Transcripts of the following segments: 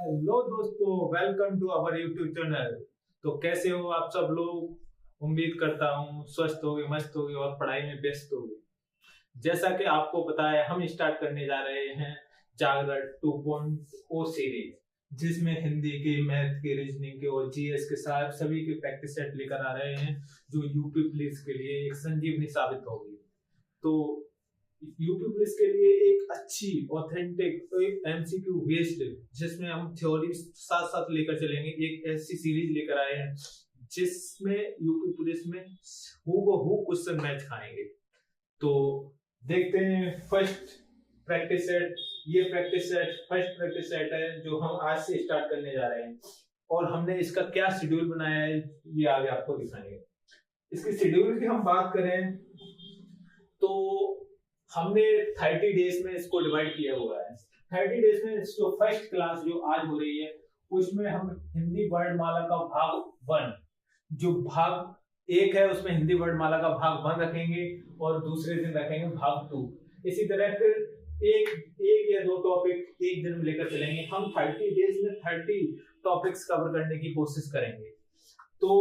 Hello दोस्तों, welcome to our YouTube channel. तो कैसे हो आप सब लोग? उम्मीद करता हूँ स्वस्थ होगे, मस्त होगे और पढ़ाई में व्यस्त होगे। जैसा कि आपको पता है, हम स्टार्ट करने जा रहे हैं जागरण 2.0 सीरीज, जिसमें हिंदी की, मैथ की, रीजनिंग के और जीएस के साथ सभी के प्रैक्टिस सेट लेकर आ रहे हैं, जो यूपी पुलिस के लिए एक संजीवनी साबित होगी। तो यूपी पुलिस के लिए एक अच्छी ऑथेंटिक एमसीक्यू बेस्ड, जिसमें हम थ्योरी साथ साथ लेकर चलेंगे, एक ऐसी सीरीज लेकर आए हैं जिसमें यूपी पुलिस में हूबहू क्वेश्चन मैच खाएंगे। तो देखते हैं फर्स्ट प्रैक्टिस सेट। ये practice set first practice set है जो हम आज से स्टार्ट करने जा रहे हैं, और हमने इसका क्या शेड्यूल बनाया है ये आगे आपको दिखाएंगे। इसके शेड्यूल की हम बात करें तो हमने 30 डेज में इसको डिवाइड किया हुआ है। 30 डेज में जो फर्स्ट क्लास जो आज हो रही है, उसमें हम हिंदी वर्णमाला का भाग 1, जो भाग 1 है उसमें हिंदी वर्णमाला का भाग 1 रखेंगे, और दूसरे दिन रखेंगे भाग 2। इसी तरह फिर एक या दो टॉपिक एक दिन में लेकर चलेंगे। हम 30 डेज में 30 टॉपिक्स कवर करने की कोशिश करेंगे। तो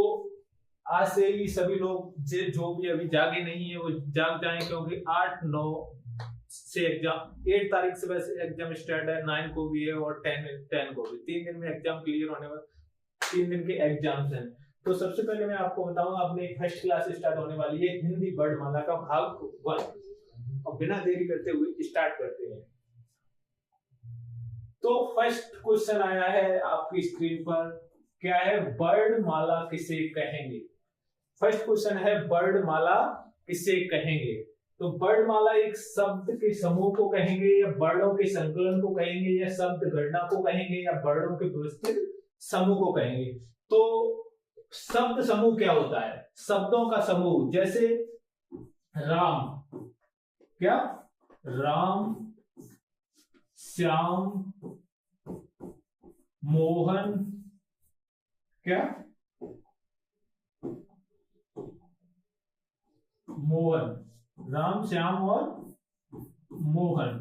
आज से ही सभी लोग जो भी अभी जागे नहीं है वो जाग जाएं, क्योंकि 8-9 से एग्जाम, 8 तारीख से वैसे एग्जाम स्टार्ट है, 9 को भी है और 10 को भी। 3 दिन में एग्जाम क्लियर होने वाले, 3 दिन के एग्जाम्स हैं। तो सबसे पहले मैं आपको बताऊंगा, अपनी फर्स्ट क्लास स्टार्ट होने वाली है हिंदी वर्णमाला का भाग 1। और बिना देरी करते हुए स्टार्ट करते हैं। तो फर्स्ट क्वेश्चन आया है आपकी स्क्रीन पर, क्या है? वर्णमाला किसे कहेंगे? फर्स्ट क्वेश्चन है वर्णमाला किसे कहेंगे? तो वर्णमाला एक शब्द के समूह को कहेंगे, या वर्णों के संकलन को कहेंगे, या शब्द गणना को कहेंगे, या वर्णों के व्यवस्थित समूह को कहेंगे। तो शब्द समूह क्या होता है? शब्दों का समूह, जैसे राम, क्या? राम, श्याम, मोहन, क्या? मोहन, राम, श्याम और मोहन।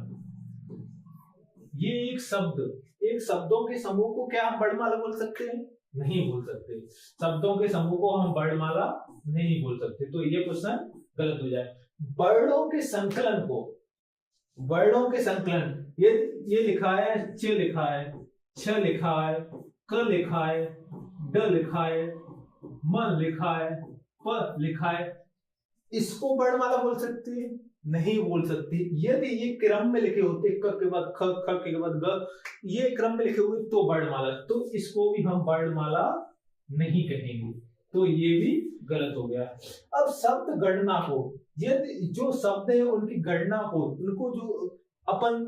ये एक शब्द, एक शब्दों के समूह को क्या हम वर्णमाला बोल सकते हैं? नहीं बोल सकते। शब्दों के समूह को हम वर्णमाला नहीं बोल सकते। तो ये क्वेश्चन गलत हो जाए। वर्णों के संकलन को, वर्णों के संकलन, ये लिखा है, च लिखा है, छ लिखा है, क लिखा है, ड लिखा है, म लिखा है, प लिखा है, इसको वर्णमाला बोल सकते हैं? नहीं बोल सकते। यदि ये क्रम में लिखे होते, क के बाद ख, ख के बाद ग, ये क्रम में लिखे हुए तो वर्णमाला, तो इसको भी हम वर्णमाला नहीं कहेंगे। तो ये भी गलत हो गया। अब शब्द गणना को, यदि जो शब्द है उनकी गणना को, उनको जो अपन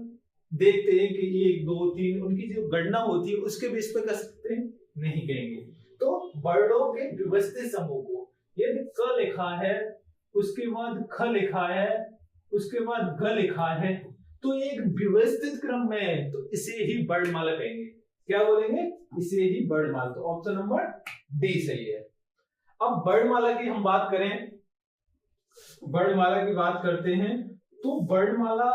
देखते हैं कि 1 2 3, उनकी जो गणना होती है उसके बेस पे कर सकते हैं? नहीं कहेंगे। तो वर्णों के व्यवस्थित समूह को, यदि क लिखा है, उसके बाद ख लिखा है, उसके बाद ग लिखा है, तो एक व्यवस्थित क्रम में है, तो इसे ही वर्णमाला कहेंगे। क्या बोलेंगे? इसे ही वर्णमाला। तो ऑप्शन नंबर डी सही है। अब वर्णमाला की हम बात करें, वर्णमाला की बात करते हैं, तो वर्णमाला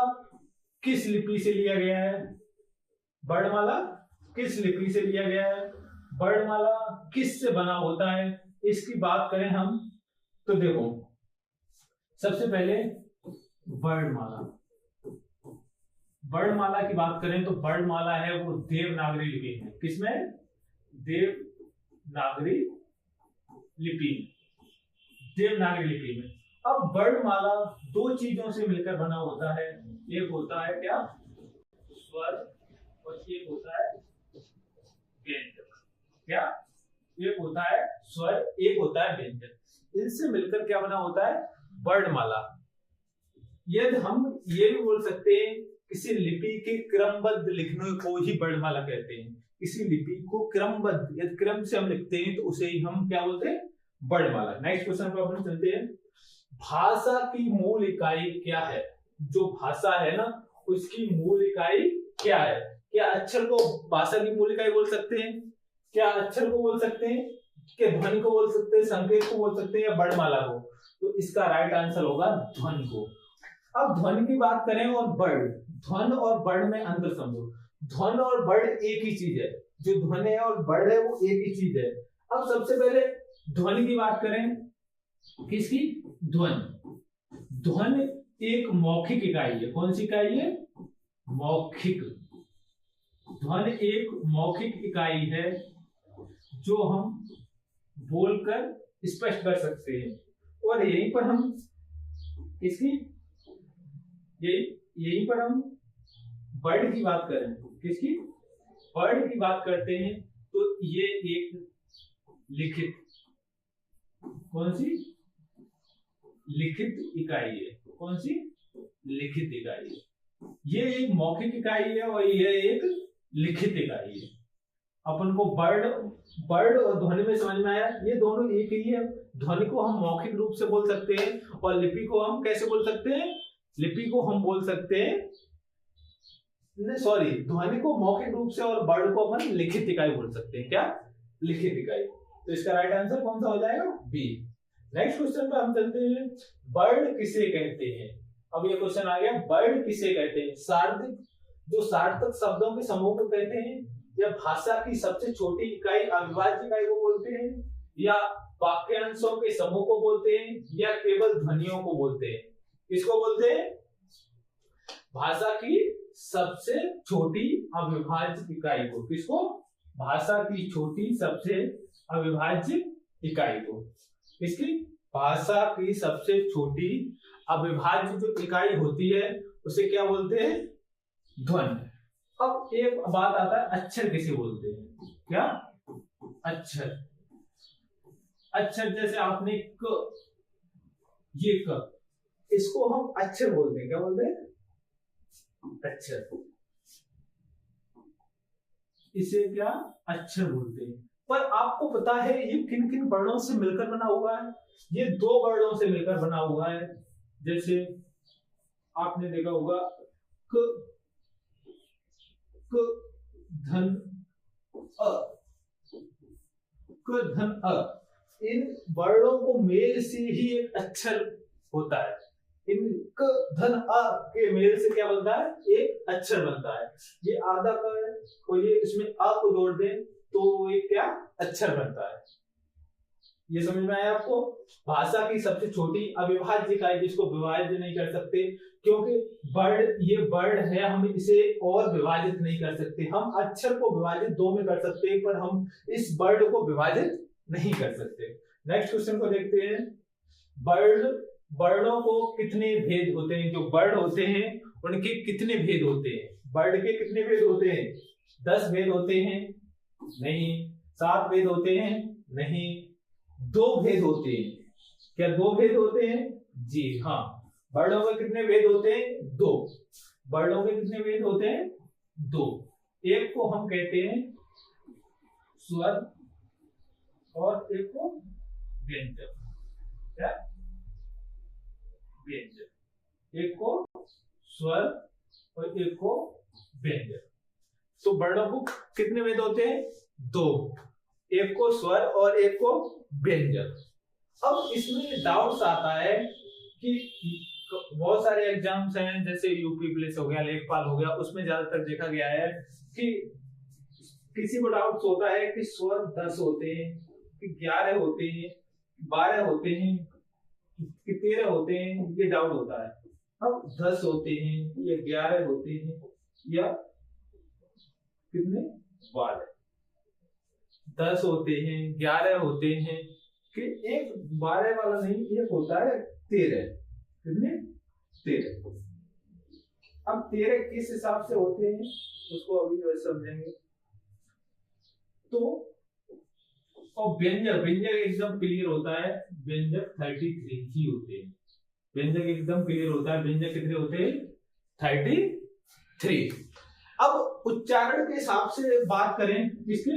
किस लिपि से लिया गया है? वर्णमाला किस लिपि से लिया गया है? वर्णमाला किस से बना होता है? इसकी बात करें हम, तो देखो, सबसे पहले वर्णमाला, वर्णमाला की बात करें तो वर्णमाला है वो देवनागरी लिपि है। किसमें? देवनागरी लिपि, देवनागरी लिपि में। अब वर्णमाला 2 चीजों से मिलकर बना होता है। एक होता है क्या? स्वर, और एक होता है व्यंजन। क्या? एक होता है स्वर, एक होता है व्यंजन। इनसे मिलकर क्या बना होता है? वर्णमाला। यदि हम ये भी बोल सकते हैं, किसी लिपि के क्रमबद्ध लिखने को ही वर्णमाला कहते हैं। किसी लिपि को क्रमबद्ध, यदि क्रम से हम लिखते हैं तो उसे ही हम क्या बोलते हैं? वर्णमाला। नेक्स्ट क्वेश्चन पर अपन चलते हैं। भाषा की मूल इकाई क्या है? जो भाषा है ना, उसकी मूल इकाई क्या है? क्या अक्षर को भाषा की मूल इकाई बोल सकते हैं? क्या अक्षर को बोल सकते हैं? क्या ध्वनि को बोल सकते हैं? संकेत को बोल सकते हैं? या वर्णमाला को? तो इसका राइट आंसर होगा ध्वनि को। अब ध्वनि की बात करें और वर्ण, ध्वन और वर्ण में अंतर समझो। ध्वन और वर्ण एक ही चीज है, जो ध्वन है और वर्ण है वो एक ही चीज है। अब सबसे पहले ध्वन की बात करें, किसकी? ध्वन। ध्वन एक मौखिक इकाई है। कौन सी इकाई है? मौखिक। ध्वन एक मौखिक इकाई है जो हम बोलकर स्पष्ट कर सकते हैं। और यहीं पर हम इसकी यहीं पर हम वर्ड की बात करें, किसकी? वर्ड की बात करते हैं, तो ये एक लिखित, कौन सी? लिखित इकाई है। कौन सी? लिखित इकाई है। ये एक मौखिक इकाई है और ये एक लिखित इकाई है। अपन को वर्ड और ध्वनि में समझ में आया, ये दोनों एक ही है। ध्वनि को हम मौखिक रूप से बोल सकते हैं और लिपि को हम कैसे बोल सकते हैं? लिपि को हम बोल सकते हैं, सॉरी, ध्वनि को मौखिक रूप से और वर्ड को अपन लिखित इकाई बोल सकते हैं। क्या? लिखित इकाई। तो इसका राइट आंसर कौन सा हो जाएगा? बी। नेक्स्ट क्वेश्चन पे हम चलते हैं, वर्ड किसे कहते हैं? अब ये क्वेश्चन आ गया, वर्ड किसे कहते हैं? सार्थक, जो सार्थक शब्दों के समूह को कहते हैं, या भाषा की सबसे छोटी इकाई अविभाज्य इकाई को बोलते हैं, या वाक्यांशों के समूह को बोलते हैं, या केवल ध्वनियों को बोलते हैं? किसको बोलते हैं? भाषा की सबसे छोटी अविभाज्य इकाई को। किसको? भाषा की छोटी सबसे अविभाज्य इकाई को। इसकी भाषा की सबसे छोटी अविभाज्य जो इकाई होती है उसे क्या बोलते हैं? ध्वन। अब एक बात आता है, अक्षर किसे बोलते हैं? क्या? अक्षर। अक्षर जैसे आपने क, ये क, इसको हम अक्षर बोलते हैं। क्या बोलते हैं? अक्षर। इसे क्या? अक्षर बोलते हैं। पर आपको पता है ये किन किन वर्णों से मिलकर बना हुआ है? ये दो वर्णों से मिलकर बना हुआ है। जैसे आपने देखा होगा क, क धन अ, क धन अ, इन वर्णों को मेल से ही एक अक्षर होता है। इन क धन अ के मेल से क्या बनता है? एक अक्षर बनता है। ये आधा क है और ये इसमें अ को जोड़ दें तो ये क्या? अक्षर बनता है। ये समझ में आया आपको? भाषा की सबसे छोटी अविभाज्य इकाई, जिसको विभाज्य नहीं कर सकते क्योंकि वर्ड, ये वर्ड है, हम इसे और विभाजित नहीं कर सकते। हम अक्षर को विभाजित दो में कर सकते हैं पर हम इस वर्ड को विभाजित नहीं कर सकते। नेक्स्ट क्वेश्चन को देखते हैं, वर्णों को कितने भेद होते हैं? जो वर्ड होते हैं उनके कितने भेद होते हैं? वर्ड के कितने भेद होते हैं? 10 भेद होते हैं? नहीं। 7 भेद होते हैं? नहीं। 2 भेद होते हैं। क्या 2 भेद होते हैं? जी हाँ। वर्णों के कितने भेद होते हैं? 2। वर्णों के कितने भेद होते हैं? 2। एक को हम कहते हैं स्वर और एक को व्यंजन। क्या? व्यंजन। एक को स्वर और एक को व्यंजन। तो वर्णों को कितने भेद होते हैं? 2। एक को स्वर और एक को व्यंजन। अब इसमें डाउट्स आता है कि बहुत सारे एग्जाम्स हैं, जैसे यूपी पुलिस हो गया, लेखपाल हो गया, उसमें ज्यादातर देखा गया है कि किसी को डाउट्स होता है कि स्वर 10 होते हैं, कि 11 होते हैं, 12 होते हैं, कि 13 होते हैं। ये डाउट होता है। अब 10 होते हैं या 11 होते हैं या कितने? 12। 10 होते हैं, 11 होते हैं, कि एक 12 वाला नहीं, एक होता है 13। कितने? 13। अब 13 किस हिसाब से होते हैं उसको अभी जो समझेंगे। तो और व्यंजक एकदम क्लियर होता है। व्यंजक 33 ही होते हैं। व्यंजक एकदम क्लियर होता है। व्यंजक कितने होते हैं? 33। अब उच्चारण के हिसाब से बात करें, किसके?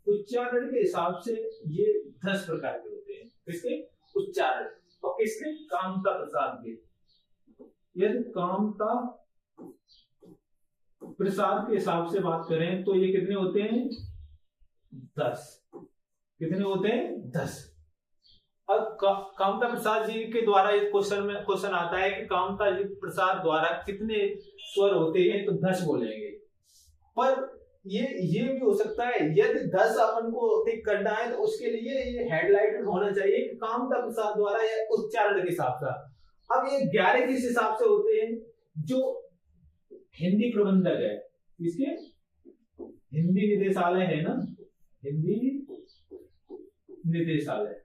उच्चारण के हिसाब से ये 10 प्रकार के होते हैं। किसके? उच्चारण। और किसके? कामता प्रसाद के। यदि कामता प्रसाद के हिसाब से बात करें तो ये कितने होते हैं? 10। कितने होते हैं? 10। अब कामता प्रसाद जी के द्वारा इस क्वेश्चन आता है कि कामता जी प्रसाद द्वारा कितने स्वर होते हैं, तो 10 बोलेंगे। पर ये भी हो सकता है, यदि 10 अपन को टिक करना है तो उसके लिए ये हेडलाइटेड होना चाहिए कि कामता प्रसाद द्वारा या उच्चारण के हिसाब से। अब ये 11 किस हिसाब से होते हैं, जो हिंदी प्रबंधक है, इसके हिंदी निदेशालय है ना, हिंदी निदेशालय,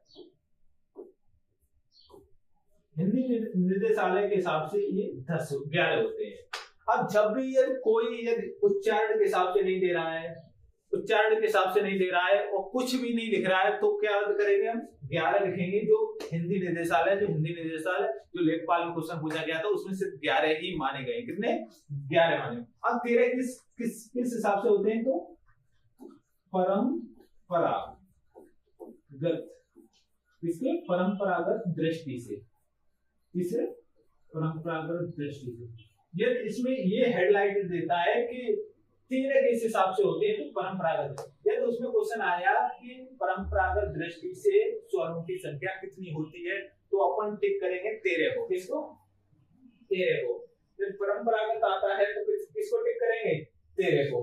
हिंदी निदेशालय के हिसाब से ये 11 होते हैं। अब जब भी यदि उच्चारण के हिसाब से नहीं दे रहा है, उच्चारण के हिसाब से नहीं दे रहा है और कुछ भी नहीं लिख रहा है, तो क्या करेंगे हम 11 लिखेंगे। जो हिंदी निदेशालय जो लेखपाल में क्वेश्चन पूछा गया था उसमें सिर्फ 11 ही माने गए। कितने? 11 माने। अब 13 किस हिसाब से होते हैं, तो परंपरागत, इसके परंपरागत दृष्टि से, इसे परंपरागत दृष्टि से। ये इसमें ये हेडलाइट देता है कि 13 किस हिसाब से होते हैं, तो परंपरागत। यदि उसमें क्वेश्चन आया कि परंपरागत दृष्टि से स्वरों की संख्या कितनी होती है, तो अपन टिक करेंगे 13 को। किसको? 13 को। फिर परंपरागत आता है तो किसको टिक करेंगे? 13 को।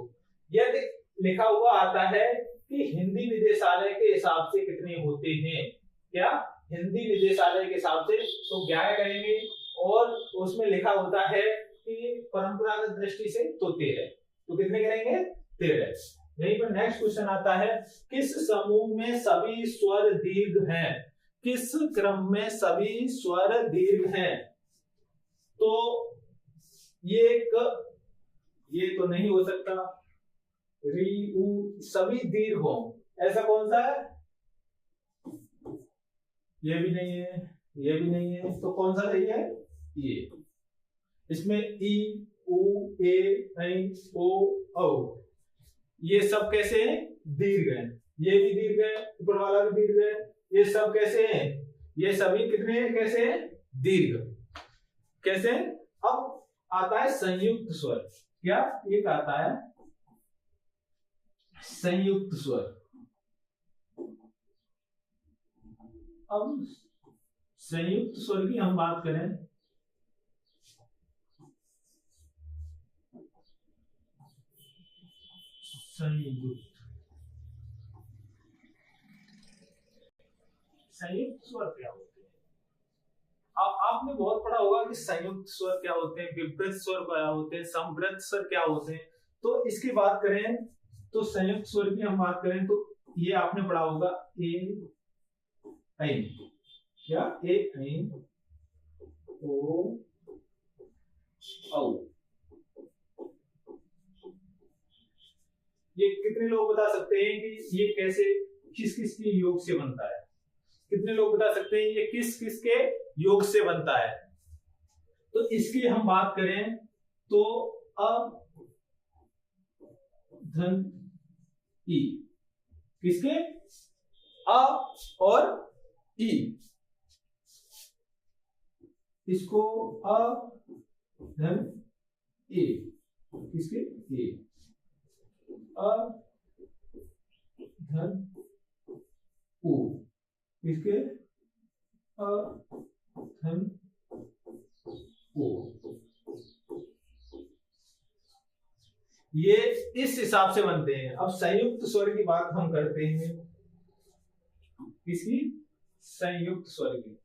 यदि लिखा हुआ आता है कि हिंदी निदेशालय के हिसाब से कितने होते हैं, क्या हिंदी निदेशालय के हिसाब से, तो 11 करेंगे। और उसमें लिखा होता है कि परंपरागत दृष्टि से, तो 13, तो कितने करेंगे? 13। यहीं पर नेक्स्ट क्वेश्चन आता है, किस समूह में सभी स्वर दीर्घ हैं? किस क्रम में सभी स्वर दीर्घ हैं? तो ये तो नहीं हो सकता, री उ सभी दीर्घ हो, ऐसा कौन सा है? ये भी नहीं है, ये भी नहीं है, तो कौन सा सही है? ये। इसमें ई, उ, ए, ऐ, ओ, औ, ये सब कैसे हैं? दीर्घ हैं। ये भी दीर्घ है, ऊपर वाला भी दीर्घ है। ये सब कैसे हैं? ये सभी कितने हैं? कैसे हैं? दीर्घ। कैसे? अब आता है संयुक्त स्वर। क्या ये आता है? संयुक्त स्वर। अब संयुक्त स्वर की हम बात करें, संयुक्त स्वर क्या होते हैं? आपने बहुत पढ़ा होगा कि संयुक्त स्वर क्या होते हैं, विपरीत स्वर क्या होते हैं, समवृत्त स्वर क्या होते हैं। तो इसकी बात करें, तो संयुक्त स्वर की हम बात करें, तो ये आपने पढ़ा होगा ए, ऐ, क्या ए, ऐ, ओ, औ। ये कितने लोग बता सकते हैं कि ये कैसे, किस किस के योग से बनता है? कितने लोग बता सकते हैं ये किस किस के योग से बनता है? तो इसकी हम बात करें तो अ, धन, ई, किसके? अ और ई, इसको अ, धन, ए, किसके? ए, अ, धन, ओ, किसके? अ, धन, ओ। ये इस हिसाब से बनते हैं। अब संयुक्त स्वर की बात हम करते हैं, किसकी? संयुक्त स्वर की।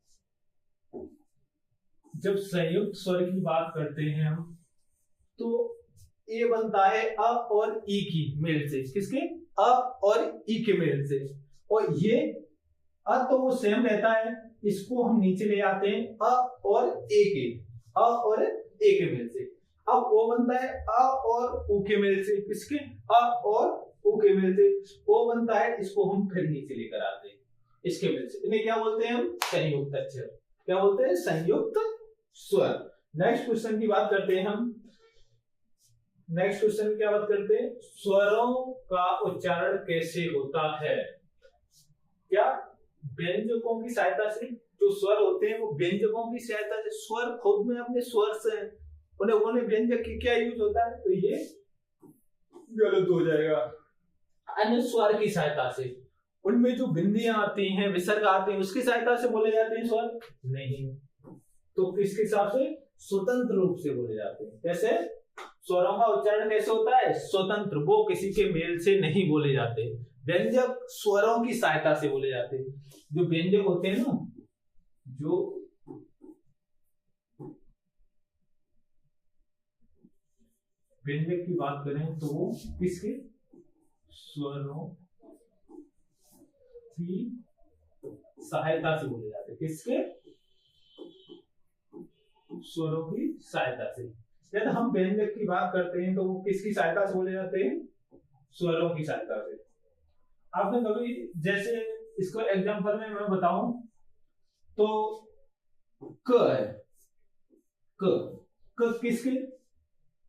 जब संयुक्त स्वर की बात करते हैं हम, तो ये बनता है अ और ई की मेल से। किसके? अ और ई के मेल से। और ये अ तो वो सेम रहता है, इसको हम नीचे ले आते हैं अ और ए के, अ और ए के मेल से। अब वो बनता है अ और उ के मेल से। किसके? अ और उ के मेल से। वो बनता है, इसको हम फिर नीचे लेकर आते हैं इसके मेल से। इन्हें क्या बोलते हैं हम? संयुक्त अक्षर। क्या बोलते हैं? संयुक्त स्वर। नेक्स्ट क्वेश्चन की बात करते हैं हम। नेक्स्ट क्वेश्चन की क्या बात करते हैं? स्वरों का उच्चारण कैसे होता है? क्या व्यंजकों की सहायता से? जो स्वर होते हैं वो व्यंजकों की सहायता से, स्वर खुद में अपने स्वर से उन्हें व्यंजक की क्या यूज होता है? तो ये गलत हो जाएगा। अनुस्वार की सहायता से, उनमें जो बिंदियां आती हैं, विसर्ग आते हैं, उसकी सहायता से बोले जाते हैं स्वर? नहीं। तो किसके हिसाब से? स्वतंत्र रूप से बोले जाते हैं। कैसे? स्वरों का उच्चारण कैसे होता है? स्वतंत्र, वो किसी के मेल से नहीं बोले जाते। व्यंजक स्वरों की सहायता से बोले जाते हैं। जो व्यंजक होते हैं ना, जो व्यंजक की बात करें तो वो किसके? स्वरों की सहायता से बोले जाते हैं। किसके? स्वरों की सहायता से। जब हम व्यंजक की बात करते हैं तो वो किसकी सहायता से बोले जाते हैं? स्वरों की सहायता से। आपने कभी, जैसे इसको एग्जांपल में मैं बताऊं तो क है, क किसके?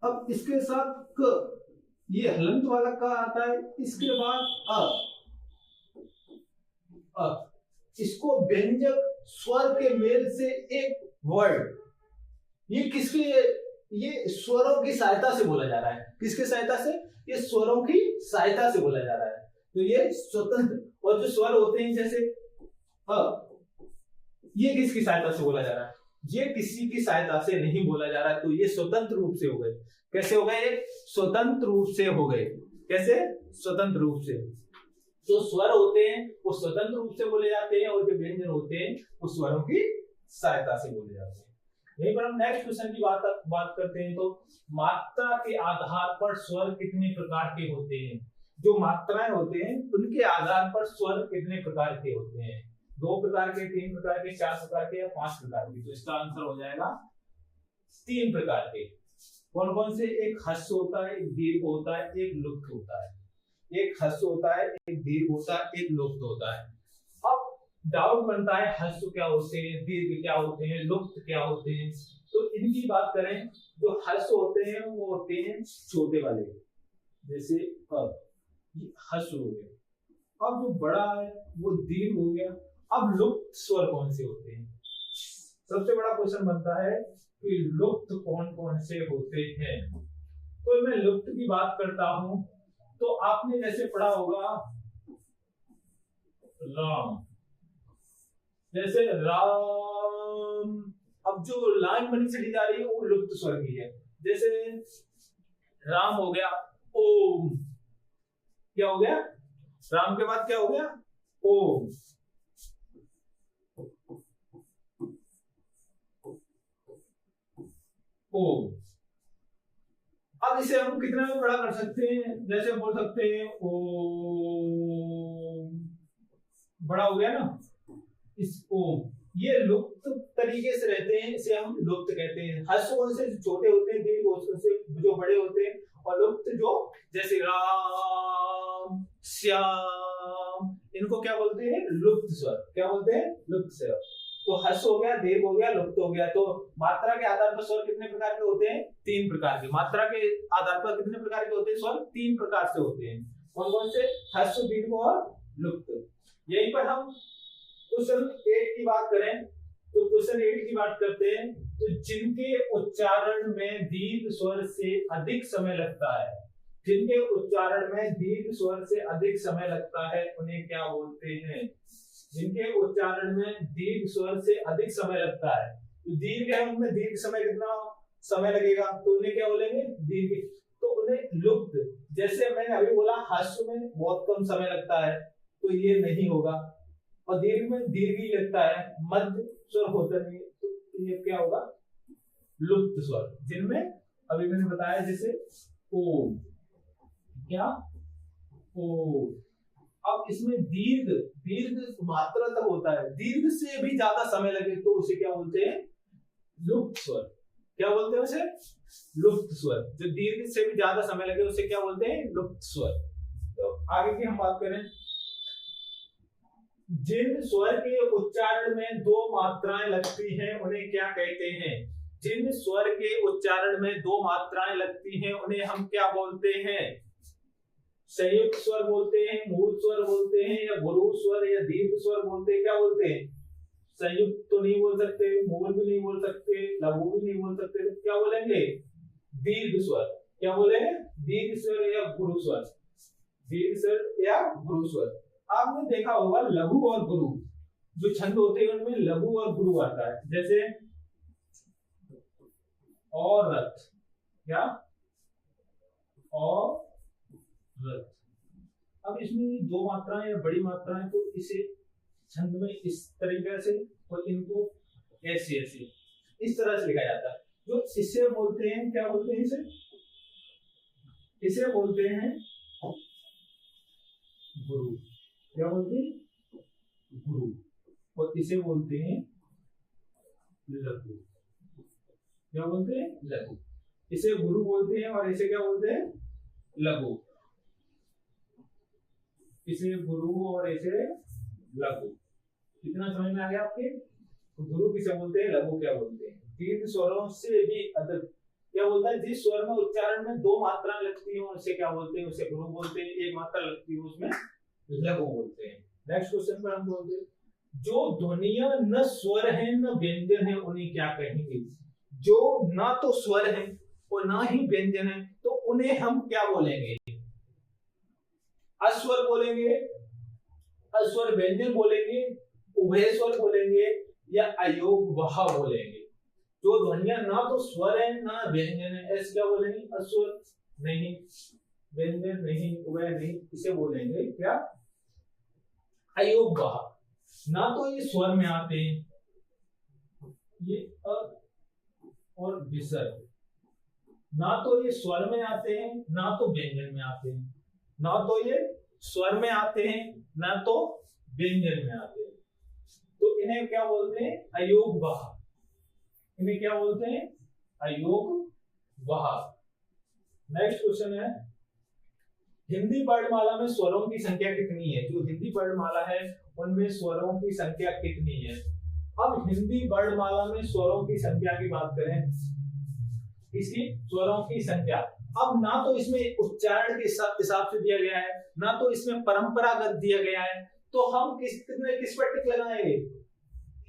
अब इसके साथ क, ये हलंत वाला क आता है, इसके बाद अ, इसको व्यंजक स्वर के मेल से एक वर्ड, ये किसके? ये स्वरों की सहायता से बोला जा रहा है। किसकी सहायता से? ये स्वरों की सहायता से बोला जा रहा है। तो ये स्वतंत्र। और जो स्वर होते हैं जैसे ये किसकी सहायता से बोला जा रहा है? ये किसी की सहायता से नहीं बोला जा रहा है। तो ये स्वतंत्र रूप से हो गए। कैसे हो गए? ये स्वतंत्र रूप से हो गए। कैसे? स्वतंत्र रूप से। जो स्वर होते हैं वो स्वतंत्र रूप से बोले जाते हैं, और जो व्यंजन होते हैं वो स्वरों की सहायता से बोले जाते हैं। यहीं पर हम नेक्स्ट क्वेश्चन की बात करते हैं। तो मात्रा के आधार पर स्वर कितने प्रकार के होते हैं? जो मात्राएं होते हैं उनके आधार पर स्वर कितने प्रकार के होते हैं? 2 प्रकार के, 3 प्रकार के, 4 प्रकार के या 5 प्रकार के? तो इसका आंसर हो जाएगा 3 प्रकार के। कौन कौन से? एक ह्रस्व होता है, एक दीर्घ होता है, एक लुप्त होता है। एक ह्रस्व होता है, एक दीर्घ होता है, एक लुप्त होता है। अब डाउट बनता है, ह्रस्व क्या होते हैं, दीर्घ क्या होते हैं, लुप्त क्या होते हैं? तो इनकी बात करें, जो ह्रस्व होते हैं वो होते हैं छोटे वाले, जैसे ह्रस्व हो गया। अब जो बड़ा है वो दीर्घ हो गया। अब लुप्त स्वर कौन से होते हैं? सबसे बड़ा क्वेश्चन बनता है कि लुप्त कौन कौन से होते हैं। तो मैं लुप्त की बात करता हूं तो आपने जैसे पढ़ा होगा राम, जैसे राम। अब जो लाइन बनी चली जा रही है वो लुप्त स्वर की है। जैसे राम हो गया ओम, क्या हो गया? राम के बाद क्या हो गया? ओम। ओम। अब इसे हम कितना में बड़ा कर सकते हैं? जैसे बोल सकते हैं ओम, बड़ा हो गया ना इस ओम। ये लुप्त तरीके से रहते हैं, इसे हम लुप्त कहते हैं। ह्रस्व कौन से? छोटे होते हैं, दीर्घ कौन से? जो बड़े होते हैं। और लुप्त जो जैसे राम, श्याम, इनको क्या बोलते हैं? लुप्त स्वर। क्या बोलते हैं? लुप्त स्वर। तो ह्रस्व हो गया, दीर्घ हो गया, लुप्त हो गया। तो मात्रा के आधार पर स्वर कितने प्रकार के होते हैं? 3 प्रकार के। मात्रा के आधार पर कितने प्रकार के होते हैं स्वर? 3 प्रकार से होते हैं। कौन कौन से? ह्रस्व, दीर्घ और लुप्त। यहीं पर हम क्वेश्चन 8 की बात करें तो क्वेश्चन 8 की बात करते हैं। तो जिनके उच्चारण में दीर्घ स्वर से अधिक समय लगता है, जिनके उच्चारण में दीर्घ स्वर से अधिक समय लगता है उन्हें क्या बोलते हैं? जिनके उच्चारण में दीर्घ स्वर से अधिक समय लगता है, तो दीर्घ है उनमें दीर्घ समय कितना समय लगेगा, तो उन्हें क्या बोलेंगे? दीर्घ। तो उन्हें लुप्त। जैसे मैंने अभी बोला ह्रस्व में बहुत कम समय लगता है तो ये नहीं होगा, और दीर्घ में दीर्घ ही लगता है, मध्य स्वर होता नहीं, तो ये क्या होगा? लुप्त स्वर। जिनमें अभी मैंने बताया जैसे ओम, क्या? ओम। अब इसमें दीर्घ, दीर्घ मात्रा तक होता है, दीर्घ से भी ज्यादा समय लगे तो उसे क्या बोलते हैं? लुप्त स्वर। क्या बोलते हैं उसे? लुप्त स्वर। जो दीर्घ से भी ज्यादा समय लगे उसे क्या बोलते हैं? लुप्त स्वर। तो आगे की हम बात करें, जिन स्वर के उच्चारण में 2 मात्राएं लगती हैं उन्हें क्या कहते हैं? जिन स्वर के उच्चारण में 2 मात्राएं लगती हैं उन्हें हम क्या बोलते हैं? संयुक्त स्वर बोलते हैं, मूल स्वर बोलते हैं, या गुरु स्वर या दीर्घ स्वर बोलते हैं? क्या बोलते हैं? संयुक्त तो नहीं बोल सकते, मूल भी नहीं बोल सकते, लघु भी नहीं बोल सकते, तो क्या बोलेंगे? दीर्घ स्वर। क्या बोलेंगे? दीर्घ स्वर या गुरु स्वर। दीर्घ स्वर या गुरु स्वर। आपने देखा होगा लघु और गुरु जो छंद होते हैं उनमें लघु और गुरु आता है, जैसे औरत, क्या औरत। अब इसमें दो मात्राएं या बड़ी मात्राएं, तो इसे छंद में इस तरीके से और इनको ऐसे ऐसे इस तरह से लिखा जाता है। जो इसे बोलते हैं, क्या बोलते हैं इसे बोलते हैं गुरु। क्या बोलते हैं? गुरु। और इसे बोलते हैं लघु। क्या बोलते हैं? लघु। इसे गुरु बोलते हैं और इसे क्या बोलते हैं? लघु। इसे गुरु और इसे लघु। कितना समझ में आ गया आपके? तो गुरु किसे बोलते हैं, लघु क्या बोलते हैं। दीर्घ स्वरों से भी अधिक क्या बोलता है, जिस स्वर में उच्चारण में दो मात्राएं लगती हैं उसे क्या बोलते हैं, उसे गुरु बोलते हैं। एक मात्रा लगती है उसमें लघु बोलते हैं। नेक्स्ट क्वेश्चन पर हम बोलते हैं, जो ध्वनियां न स्वर है न व्यंजन है उन्हें क्या कहेंगे। जो ना तो स्वर है और ना ही व्यंजन है तो उन्हें हम क्या बोलेंगे? अस्वर बोलेंगे, अस्वर व्यंजन बोलेंगे, उभय स्वर बोलेंगे या अयोग वहा बोलेंगे। जो ध्वनियां ना तो स्वर है ना व्यंजन है, ऐसे क्या बोलेंगे? अस्वर नहीं, व्यंजन नहीं, उभय नहीं, इसे बोलेंगे क्या? अयोग वहा। ना तो ये स्वर में आते हैं, ये अ और विसर्ग, ना तो ये स्वर में आते हैं ना तो व्यंजन में आते हैं। ना तो ये स्वर में आते हैं ना तो व्यंजन में आते हैं, तो इन्हें क्या बोलते हैं? अयोग वहा। इन्हें क्या बोलते हैं? अयोग वहा। नेक्स्ट क्वेश्चन है, हिंदी वर्णमाला में स्वरों की संख्या कितनी है। जो हिंदी वर्णमाला है उनमें स्वरों की संख्या कितनी है। अब हिंदी वर्णमाला में स्वरों की संख्या की बात करें, इसकी स्वरों की संख्या, अब ना तो इसमें उच्चारण के हिसाब से दिया गया है ना तो इसमें परंपरागत दिया गया है, तो हम किस पर टिक लगाएंगे?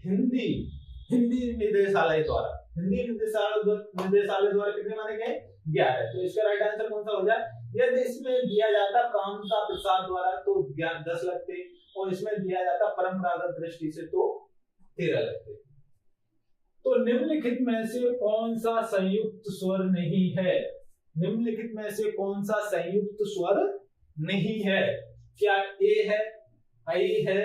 हिंदी निर्देशालय द्वारा। हिंदी निर्देशालय द्वारा कितने माने गए? 11। तो इसका राइट आंसर कौन सा हो जाए? यदि इसमें दिया जाता कामता प्रसाद द्वारा तो 10 लगते, और इसमें दिया जाता परंपरागत दृष्टि से तो 13 लगते। तो निम्नलिखित में से कौन सा संयुक्त स्वर नहीं है। निम्नलिखित में से कौन सा संयुक्त स्वर नहीं है? क्या ए है, आई है,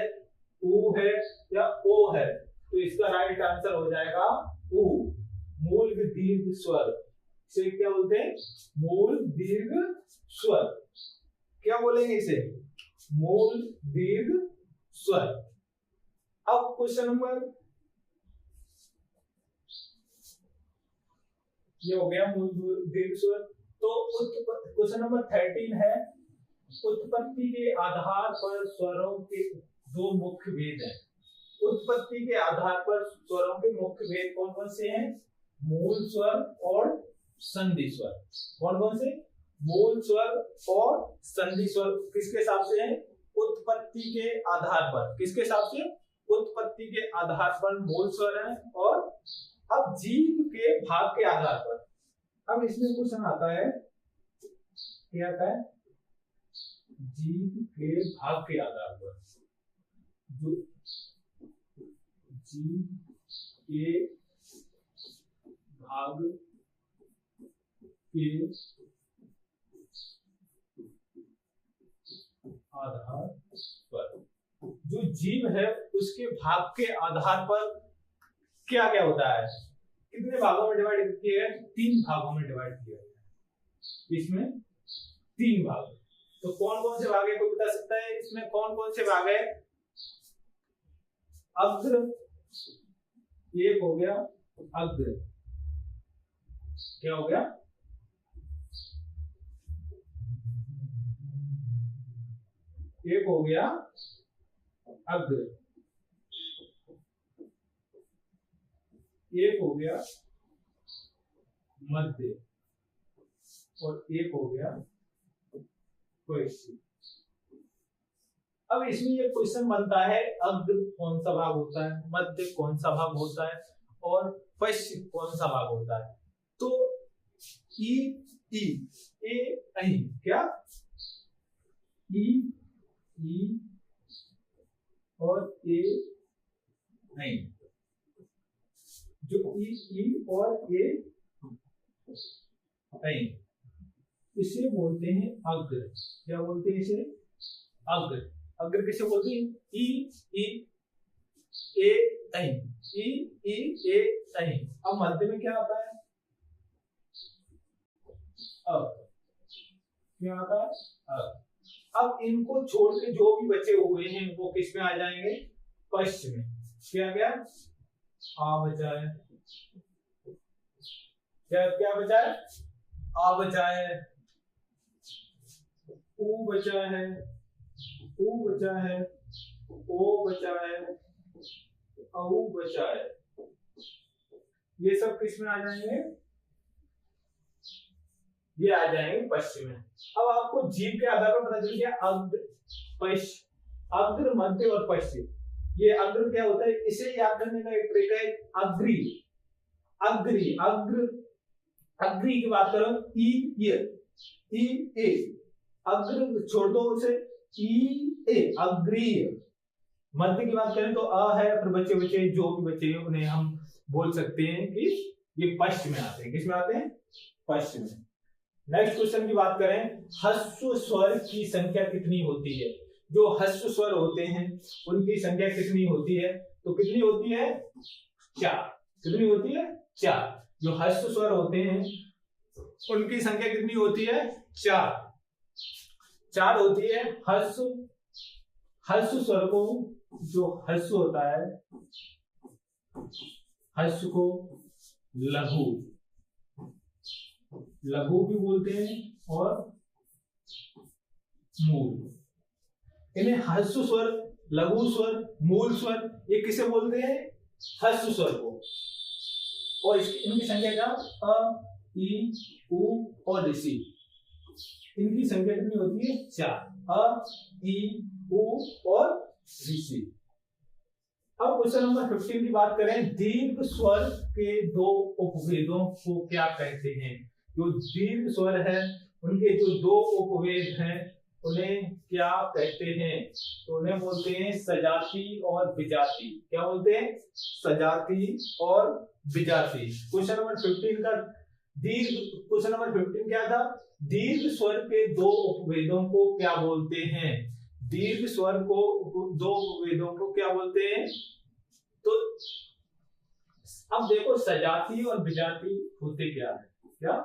ऊ है या ओ है? तो इसका राइट आंसर हो जाएगा ऊ, मूल दीर्घ स्वर। इसे क्या बोलते हैं? मूल दीर्घ स्वर। क्या बोलेंगे इसे? मूल दीर्घ स्वर। अब क्वेश्चन नंबर, ये हो गया मूल दीर्घ स्वर। तो क्वेश्चन नंबर 13 है, उत्पत्ति के आधार पर स्वरों के दो मुख्य भेद हैं। उत्पत्ति के आधार पर स्वरों के मुख्य भेद कौन कौन से हैं? मूल स्वर और संधि स्वर। कौन कौन से? मूल स्वर और संधि स्वर। किसके हिसाब से है? उत्पत्ति के आधार पर। किसके हिसाब से? उत्पत्ति के आधार पर मूल स्वर है, और अब जीव के भाग के आधार पर। अब इसमें क्वेश्चन आता है, क्या आता है? जीव के भाग के आधार पर। जो जीव के भाग के आधार पर, जो जीव है उसके भाग के आधार पर क्या क्या होता है? कितने भागों में डिवाइड किया है? 3 भागों में डिवाइड किया है। इसमें 3 भाग। तो कौन कौन से भाग है, कोई बता सकता है? इसमें कौन कौन से भाग है? अग्र, एक हो गया अग्र, क्या हो गया? एक हो गया अग्र, एक हो गया मध्य, और एक हो गया पश्चिम। अब इसमें ये क्वेश्चन बनता है, अग्र कौन सा भाग होता है, मध्य कौन सा भाग होता है, और पश्चिम कौन सा भाग होता है। तो ई ए ऐ, क्या ई और ए नहीं, जो ई और ए नहीं, इसे बोलते हैं अग्र। क्या बोलते हैं इसे? अग्र। अग्र किसे बोलते हैं? ई ए नहीं, ई ए नहीं। अब मध्य में क्या आता है? अब क्या आता है? अब इनको छोड़ के जो भी बचे हुए हैं वो किस में आ जाएंगे? पश्च में। क्या क्या आ बचा है? क्या बचा है? आ बचा है, ऊ बचा है, ऊ बचा है, ओ बचा है, औ बचा है। ये सब किस में आ जाएंगे? ये आ जाएंगे पश्चिम में। अब आपको जीव के आधार पर पता चल गया अग्र, पश्च, अग्र, मध्य और पश्चिम। ये अग्र क्या होता है? इसे याद करने का एक तरीका है अग्री। अग्री, अग्र, अग्री की बात करो, ई ए, अग्र छोड़ दो उसे, ई ए, अग्रीय। मध्य की बात करें तो अ है, फिर बच्चे बच्चे जो भी बच्चे हैं उन्हें हम बोल सकते हैं कि ये पश्चिम में आते हैं। किस में आते हैं? पश्चिम में। नेक्स्ट क्वेश्चन की बात करें, ह्रस्व स्वर की संख्या कितनी होती है? जो ह्रस्व स्वर होते हैं उनकी संख्या कितनी होती है? तो कितनी होती है? 4। कितनी होती है? 4। जो ह्रस्व स्वर होते हैं उनकी संख्या कितनी होती है? 4 होती है। ह्रस्व स्वर को, जो ह्रस्व होता है, ह्रस्व को लघु भी बोलते हैं और मूल। इन्हें ह्रस्व स्वर, लघु स्वर, मूल स्वर, ये किसे बोलते हैं? ह्रस्व स्वर को। और इनकी संख्या क्या? अ, ई, उ और ऋषि। इनकी संख्या कितनी होती है? 4। अ, ई, उ और ऋषि। अब क्वेश्चन नंबर 15 की बात करें, दीर्घ स्वर के 2 उपवेदों को क्या कहते हैं? जो दीर्घ स्वर है उनके जो 2 उपवेद हैं उन्हें क्या कहते हैं? तो उन्हें बोलते हैं सजाती और विजाती। क्या बोलते हैं? सजाती और विजाती। क्वेश्चन नंबर 15 का क्वेश्चन नंबर 15 क्या था? दीर्घ स्वर के 2 उपवेदों को क्या बोलते हैं? दीर्घ स्वर को 2 उपवेदों को क्या बोलते हैं? तो अब देखो, सजाती और विजाती होते क्या है? क्या?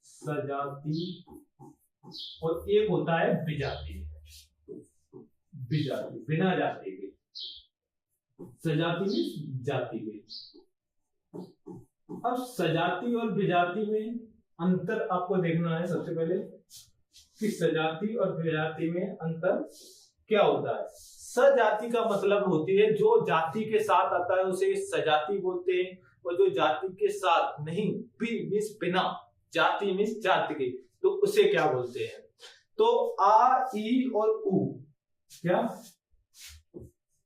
सजाती और एक होता है विजाती। विजाती बिना जाति के, सजाती में जाति के। अब सजाती और विजाती में अंतर आपको देखना है सबसे पहले कि सजाती और विजाती में अंतर क्या होता है। सजाति का मतलब होती है जो जाति के साथ आता है उसे सजाति बोलते हैं, और जो जाति के साथ नहीं, बिना, जाति मीन्स जाति के, तो उसे क्या बोलते हैं? तो आ, ई और उ। क्या?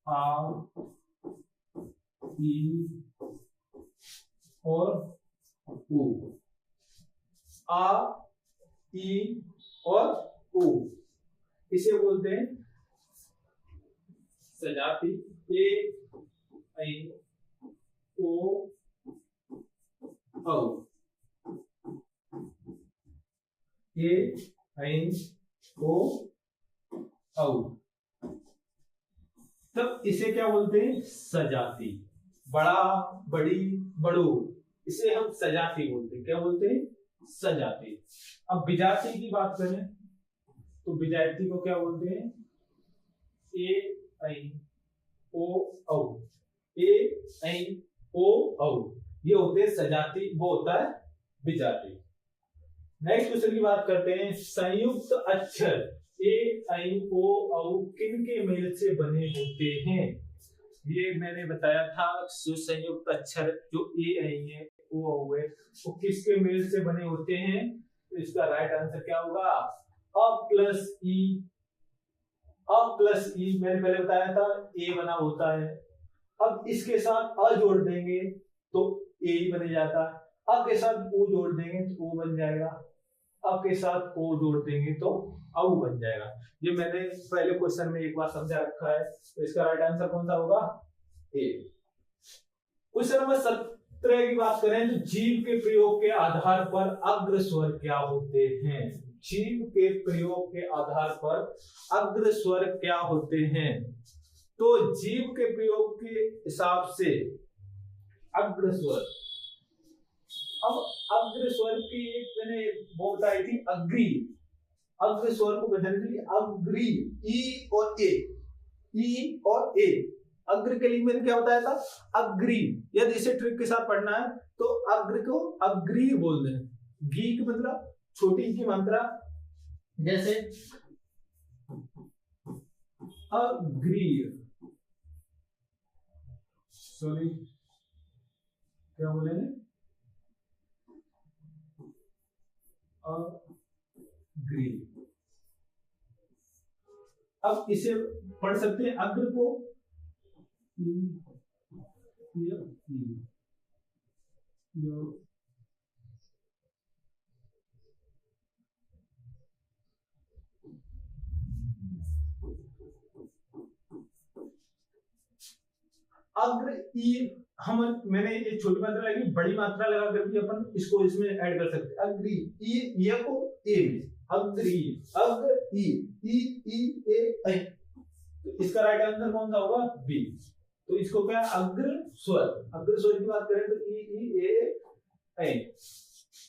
आ, ई और उ। आ, ई और उ, इसे बोलते हैं सजाति। ए, ऐ, ओ, औ। ए, ऐ, ओ, औ। तब इसे क्या बोलते हैं? सजाति। बड़ा, बड़ी, बड़ू, इसे हम सजाति बोलते हैं। क्या बोलते हैं? सजाति। अब विजाति की बात करें तो विजाति को क्या बोलते हैं? ए, ऐ, ओ, औ। ए, ऐ, ओ, औ, ये होते हैं सजाति, वो होता है विजाति। नेक्स्ट क्वेश्चन की बात करते हैं, संयुक्त अक्षर ए, ऐ, ओ, औ किनके मेल से बने होते हैं? ये मैंने बताया था, संयुक्त अक्षर जो ए, ऐ है, ओ, औ है, वो किसके मेल से बने होते हैं? तो इसका राइट आंसर क्या होगा? अ प्लस ई। अ प्लस ई मैंने पहले बताया था ए बना होता है। अब इसके साथ अ जोड़ देंगे तो ए ही बन जाता है। अ के साथ ओ जोड़ देंगे तो ओ बन जाएगा। अ के साथ ओ जोड़ देंगे तो औ बन जाएगा। ये मैंने पहले क्वेश्चन में एक बार समझा रखा है, तो इसका राइट आंसर कौन सा होगा? ए। क्वेश्चन नंबर 17 की बात करें तो जीव के प्रयोग के आधार पर अग्र स्वर क्या होते हैं? जीव के प्रयोग के आधार पर अग्र स्वर क्या होते हैं? तो जीव के प्रयोग के हिसाब से अग्र स्वर, अब अग्र स्वर की एक मैंने वो बताई थी अग्री, अग्र स्वर को बताने के लिए अग्री, ई और ए, ई और ए, अग्र के लिए मैंने क्या बताया था? अग्री। यदि इसे ट्रिक के साथ पढ़ना है तो अग्र को अग्री बोल दें, गी की मतलब छोटी की मात्रा, जैसे अग्री, सॉरी क्या बोलेंगे? अग्री। अब इसे पढ़ सकते हैं अग्र को अग्र ई, हम मैंने ये छोटी मात्रा लगी, बड़ी मात्रा लगा कर भी अपन इसको इसमें ऐड कर सकते हैं। अग्री ई, ये को ए में, अग्री, अग्र ई ए ऐ, तो इसका राइट आंसर कौन सा होगा? बी। तो इसको क्या अग्र स्वर, अग्र स्वर की बात करें तो ई ए ऐ।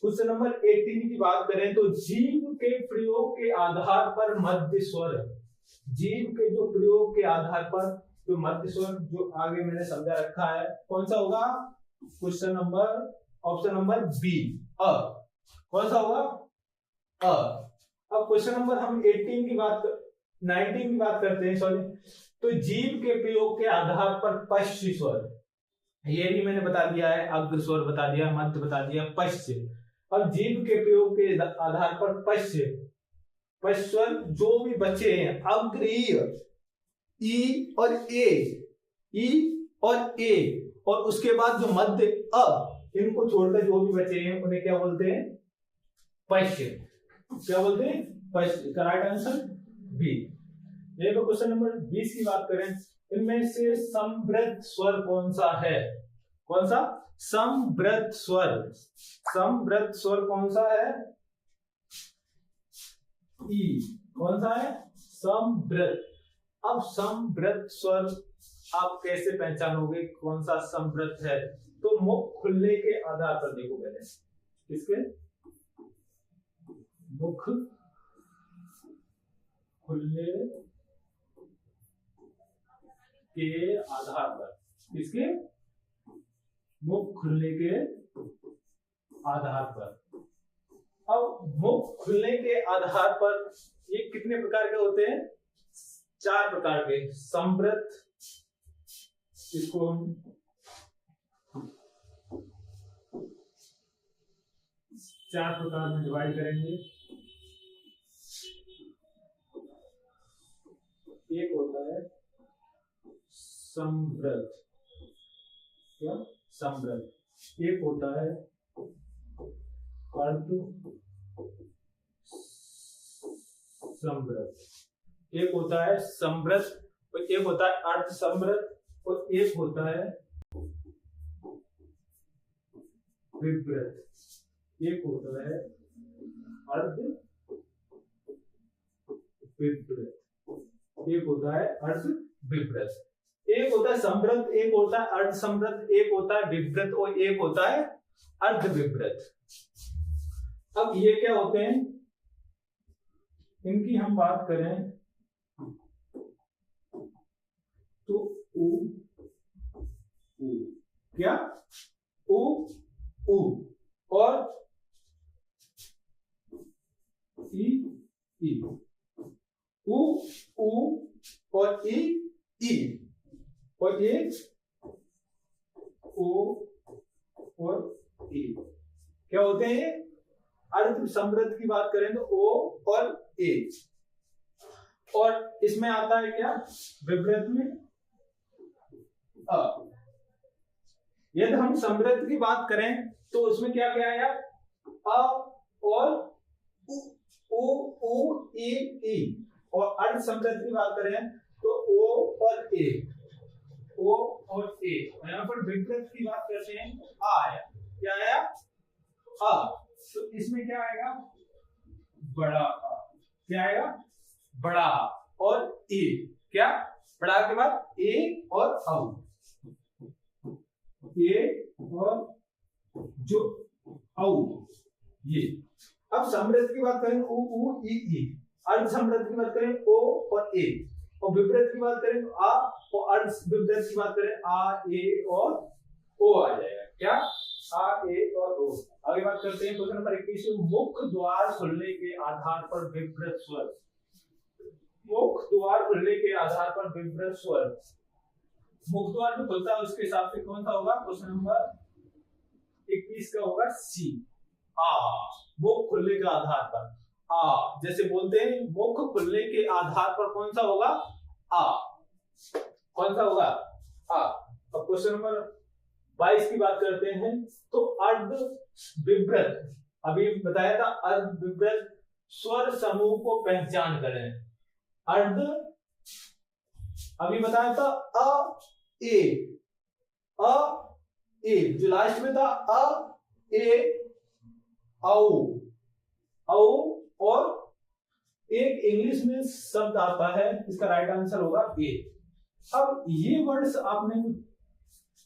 क्वेश्चन नंबर 18 की बात करें तो जीव के प्रयोग के आधार पर मध्य स्वर, जीव के जो प्रयोग के आधार पर जो मध्य स्वर जो आगे मैंने समझा रखा है कौन सा होगा? Question number option number b, uh. कौन सा होगा? अ। अब क्वेश्चन नंबर हम 19 की बात करते हैं, सॉरी। तो जीव के प्रयोग के आधार पर पश्च स्वर, ये भी मैंने बता दिया है, अग्र स्वर बता दिया, मध्य बता दिया, पश्च। अब जीव के प्रयोग के आधार पर पश्च स्वर जो भी बचे हैं, अग्र, ई और ए, ई और ए, और उसके बाद जो मध्य अ, इनको छोड़कर जो भी बचे हैं उन्हें क्या बोलते हैं? पश्च। क्या बोलते हैं? पश्च। का राइट आंसर बी। ये तो क्वेश्चन नंबर 20 की बात करें, इनमें से समवृद्ध स्वर कौन सा है? कौन सा? समवृद्ध स्वर, समवृद्ध स्वर कौन सा है? ई। कौन सा है? समवृद्ध। अब समवृद्ध स्वर आप कैसे पहचानोगे कौन सा समवृद्ध है? तो मुख खुलने के आधार पर देखो, पहले किसके? मुख खुलने के आधार पर, किसके? मुख खुलने के आधार पर। अब मुख खुलने के आधार पर ये कितने प्रकार के होते हैं? 4 प्रकार के समवृद्ध, इसको हम 4 प्रकार में डिवाइड करेंगे। एक होता है समवृद्ध, क्या? समवृद्ध। एक होता है अर्ध समवृद्ध, एक होता है समवृद्ध, और एक होता है अर्ध समवृद्ध, और एक होता है विवृद्ध, एक होता है अर्ध विवृद्ध, एक होता है अर्ध विवृद्ध। एक होता है समवृद्ध, एक होता है अर्ध समवृद्ध, एक होता है विवृद्ध, और एक होता है अर्ध विवृद्ध। अब ये क्या होते हैं? इनकी हम बात करें तो उ, क्या? उ और ई, उ और ई और ये ओ और ए क्या होते हैं? अर्ध समवृद्ध की बात करें तो ओ और ए, और इसमें आता है क्या? विवृद्ध में अ। यदि हम समवृद्ध की बात करें तो उसमें क्या क्या आया? अ और ओ ओ ए ई। और अर्ध संवृत की बात करें तो ओ और ए, ओ और ए। यहाँ पर विपरीत की बात करते हैं आ आया, क्या आया आ, तो इसमें क्या आएगा बड़ा आ, क्या आएगा बड़ा आ। और ए क्या बड़ा के बाद ए और औ, ए और जो औ ये। अब समृद्ध की बात करें उ उ ई, अर्ध समृद्ध की बात करें ओ और ए, और विपरीत की बात करें तो आ, और अर्ध विपरीत की बात करें आ ए और ओ आ जाएगा, क्या आ ए और ओ। आगे बात करते हैं क्वेश्चन नंबर 21, मुख्य द्वार खुलने के आधार पर विपरीत स्वर। मुख्य द्वार खुलने के आधार पर विपरीत स्वर, मुख्य द्वार जो खुलता है उसके हिसाब से कौन सा होगा, क्वेश्चन नंबर 21 का होगा सी, आ। मुख खुलने के आधार पर आ, जैसे बोलते हैं मुख खुलने के आधार पर कौन सा होगा आ, कौन सा होगा आ। अब क्वेश्चन नंबर 22 की बात करते हैं तो अर्ध विपरीत, अभी बताया था अर्ध विपरीत स्वर समूह को पहचान करें। अर्ध अभी बताया था अ ए, अ ए जो लास्ट में था अ ए औ, औ और एक इंग्लिश में शब्द आता है, इसका राइट आंसर होगा ए। अब ये वर्ड्स आपने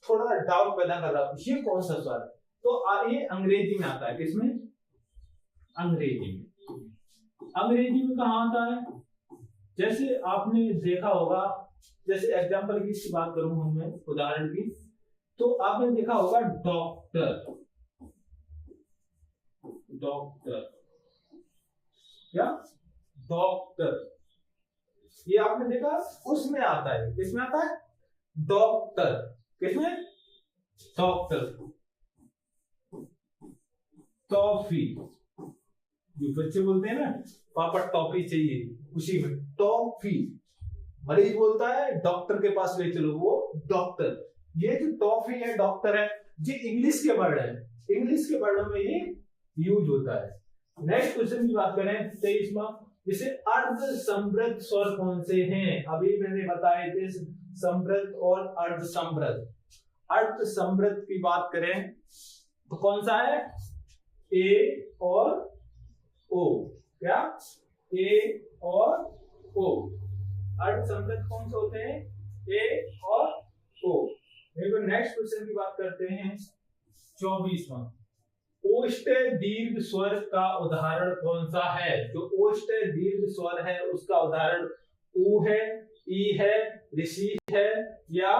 थोड़ा डाउट पैदा कर रहा है, ये कौन सा स्वर है, तो ये अंग्रेजी में आता है, किसमें अंग्रेजी में। अंग्रेजी में कहाँ आता है, जैसे आपने देखा होगा, जैसे एग्जांपल की बात करूं मैं उदाहरण की, तो आपने देखा होगा डॉक्टर, डॉक्टर क्या डॉक्टर, ये आपने देखा उसमें आता है, किसमें आता है डॉक्टर, किसमें डॉक्टर। टॉफी, जो बच्चे बोलते हैं ना पापा टॉफी चाहिए, उसी में टॉफी। मरीज बोलता है डॉक्टर के पास ले चलो, वो डॉक्टर। ये जो टॉफी है डॉक्टर है, ये इंग्लिश के वर्ड है, इंग्लिश के वर्डों में ये यूज होता है। नेक्स्ट क्वेश्चन की बात करें 23वां, जैसे अर्ध समृद्ध स्वर कौन से हैं, अभी मैंने बताए थे समृद्ध और अर्ध समृद्ध। अर्ध समृद्ध की बात करें तो कौन सा है ए और ओ, क्या ए और ओ। अर्ध समृद्ध कौन से होते हैं ए और ओ। नेक्स्ट क्वेश्चन की बात करते हैं 24वां, ओष्ठ दीर्घ स्वर का उदाहरण कौन सा है, जो ओष्ठ दीर्घ स्वर है उसका उदाहरण ऊ है, ई है, ऋषि है या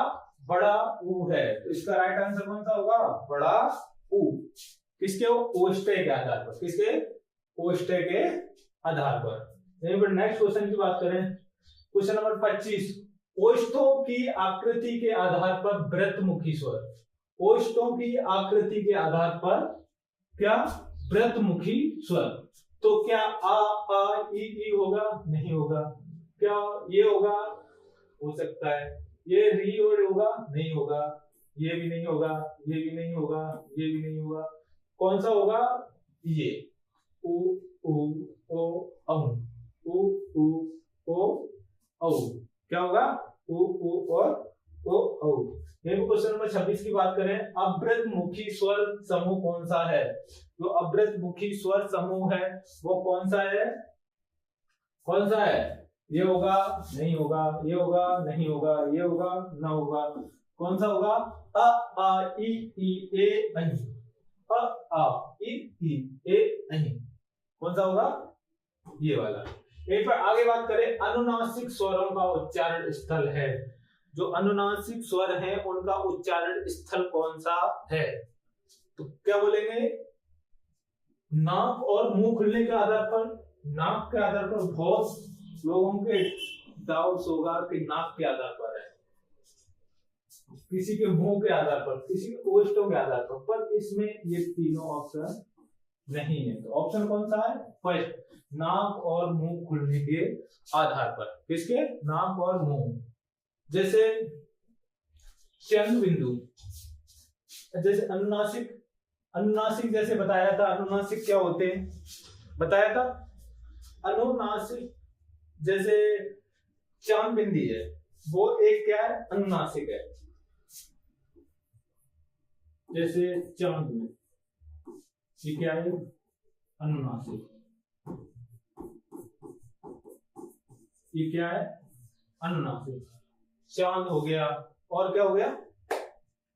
बड़ा ऊ है, तो इसका राइट आंसर कौन सा होगा बड़ा ऊ। किसके ओष्ठ के आधार पर, किसके ओष्ठ के आधार पर। नेक्स्ट क्वेश्चन की बात करें क्वेश्चन नंबर 25, ओष्ठों की आकृति के आधार पर व्रतमुखी स्वर, ओष्ठों की आकृति के आधार पर क्या व्रतमुखी स्वर, तो क्या आ ई होगा, नहीं होगा, क्या ये होगा, हो सकता है, ये री और होगा, नहीं होगा, ये भी नहीं होगा, ये भी नहीं होगा, ये भी नहीं होगा, कौन सा होगा ये उ उ ओ औ, उ उ ओ औ, क्या होगा उ उ और ओ औ। क्वेश्चन नंबर 26 की बात करें, अव्रतमुखी स्वर समूह कौन सा है, जो अव्रतमुखी स्वर समूह है वो कौन सा है, कौन सा है, ये होगा, नहीं होगा, ये होगा, नहीं होगा, ये होगा, ना होगा, कौन सा होगा आ ई ए ऐ, आ ई ए ऐ, कौन सा होगा ये वाला। एक बार आगे बात करें, अनुनासिक स्वरों का उच्चारण स्थल है, जो अनुनासिक स्वर हैं उनका उच्चारण स्थल कौन सा है, तो क्या बोलेंगे नाक और मुंह खुलने के आधार पर। नाक के आधार पर बहुत लोगों के डाउट्स होगा कि नाक के आधार पर है, किसी के मुंह के आधार पर, किसी के ओष्ठों के आधार पर इसमें ये तीनों ऑप्शन नहीं है, तो ऑप्शन कौन सा है फर्स्ट, नाक और मुंह खुलने के आधार पर, किसके नाक और मुंह। जैसे चंद्र बिंदु, जैसे अनुनासिक, अनुनासिक जैसे बताया था, अनुनासिक क्या होते हैं, बताया था। अनुनासिक जैसे चांद बिंदी है, वो एक क्या है, अनुनासिक है। जैसे चांद में ये क्या है, अनुनासिक। ये क्या है, अनुनासिक। चांद हो गया, और क्या हो गया,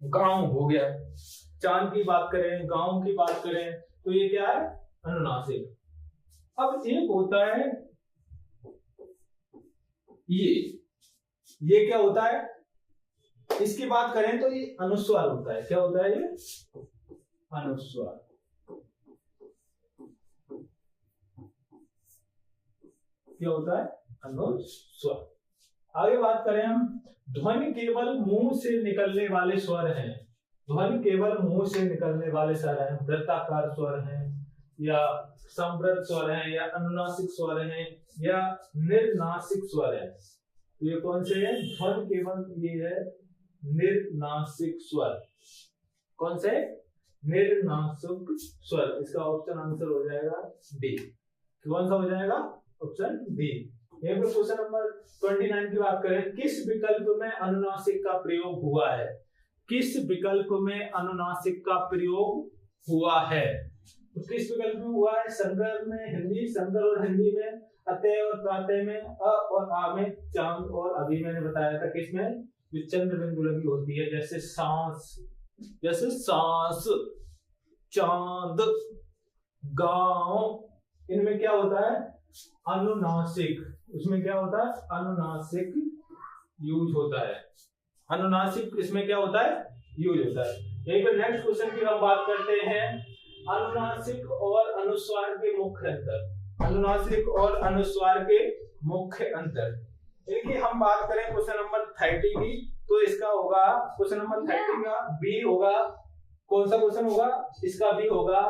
गांव हो गया। चांद की बात करें, गांव की बात करें, तो ये क्या है, अनुनासिक। अब एक होता है ये क्या होता है, इसकी बात करें तो ये अनुस्वार होता है। क्या होता है ये, अनुस्वार। क्या होता है, अनुस्वार। आगे बात करें हम, ध्वनि केवल मुंह से निकलने वाले स्वर हैं। ध्वनि केवल मुंह से निकलने वाले स्वर हैं। वृत्ताकार स्वर हैं, या संवृत स्वर हैं, या अनुनासिक स्वर हैं, या निर्नासिक स्वर है। ये कौन से हैं, ध्वनि केवल ये है निर्नासिक स्वर। कौन से, निर्नासिक स्वर। इसका ऑप्शन आंसर हो जाएगा डी। कौन सा हो जाएगा, ऑप्शन डी। यहाँ पे क्वेश्चन नंबर 29 की बात करें, किस विकल्प में अनुनासिक का प्रयोग हुआ है। किस विकल्प में अनुनासिक का प्रयोग हुआ है, तो किस विकल्प में हुआ है, संकर में हिंदी, संकर और हिंदी में, अतः और प्रातः में, अ और आ में, चांद और अभी मैंने बताया था किसमें, जो चंद्र बिंदु लगी होती है, जैसे सांस, जैसे सांस, चांद, गांव, इनमें क्या होता है, अनुनासिक। उसमें क्या होता है, अनुनासिक यूज होता है। अनुनासिक इसमें क्या होता है, यूज होता है। यहीं पर नेक्स्ट क्वेश्चन की हम बात करते हैं, अनुनासिक और अनुस्वार के मुख्य अंतर। अनुनासिक और अनुस्वार के मुख्य अंतर। इनकी हम बात करें क्वेश्चन नंबर 30 की, तो इसका होगा क्वेश्चन नंबर 30 का बी होगा। कौन सा क्वेश्चन होगा, इसका बी होगा।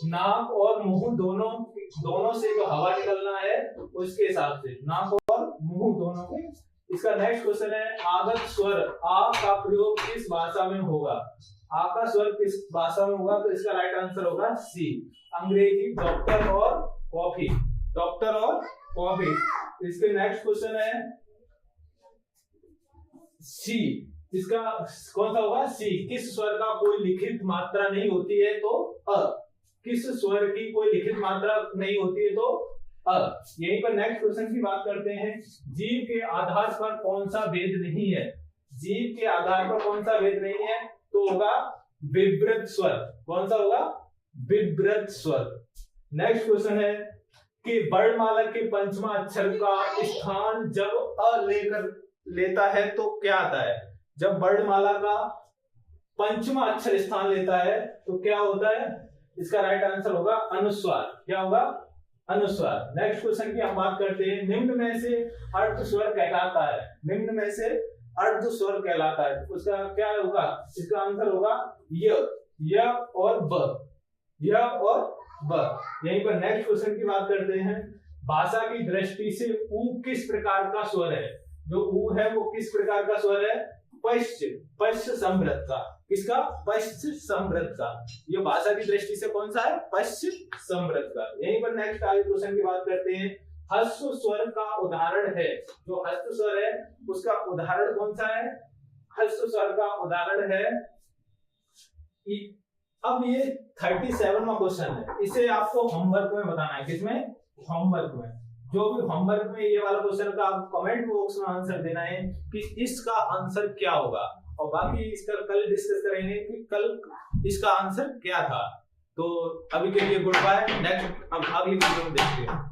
नाक और मुंह दोनों से जो हवा निकलना है उसके हिसाब से, नाक और मुंह दोनों के। इसका नेक्स्ट क्वेश्चन है, आगत स्वर आ का प्रयोग किस भाषा में होगा। आ का स्वर किस भाषा में होगा, तो इसका राइट आंसर होगा सी, अंग्रेजी, डॉक्टर और कॉफी। डॉक्टर और कॉफी। इसके नेक्स्ट क्वेश्चन है सी, इसका कौन सा होगा, सी, किस स्वर का कोई लिखित मात्रा नहीं होती है, तो अ। किस स्वर की कोई लिखित मात्रा नहीं होती है, तो अ। यहीं पर नेक्स्ट क्वेश्चन की बात करते हैं, जीव के आधार पर कौन सा भेद नहीं है। जीव के आधार पर कौन सा भेद नहीं है, तो होगा विवृत स्वर। कौन सा होगा, विवृत स्वर। नेक्स्ट क्वेश्चन है कि वर्णमाला के पंचमा अक्षर का स्थान जब अ लेता है तो क्या आता है। जब वर्णमाला का पंचमा अक्षर स्थान लेता है तो क्या होता है, इसका राइट आंसर होगा अनुस्वार। क्या होगा, अनुस्वार। नेक्स्ट क्वेश्चन की हम बात करते हैं, निम्न में से अर्ध स्वर कहलाता है। निम्न में से अर्ध स्वर कहलाता है, उसका क्या होगा, इसका आंसर होगा य और ब। य और ब। यहीं पर नेक्स्ट क्वेश्चन की बात करते हैं, भाषा की दृष्टि से ऊ किस प्रकार का स्वर है। जो ऊ है वो किस प्रकार का स्वर है, पश्च समृत का। किसका, पश्च समृत का। ये भाषा की दृष्टि से कौन सा है, पश्च समृत का। यहीं पर नेक्स्ट आगे क्वेश्चन की बात करते हैं, हस्व स्वर का उदाहरण है। जो हस्व स्वर है उसका उदाहरण कौन सा है, हस्व स्वर का उदाहरण है। अब ये 37वां क्वेश्चन है, इसे आपको होमवर्क में बताना है। किसमें, होमवर्क में। जो भी होमवर्क में ये वाला क्वेश्चन का आप कमेंट बॉक्स में आंसर देना है कि इसका आंसर क्या होगा, और बाकी इसका कल डिस्कस करेंगे कि कल इसका आंसर क्या था। तो अभी के लिए गुड बाय, नेक्स्ट अब अगली वीडियो में देखते हैं।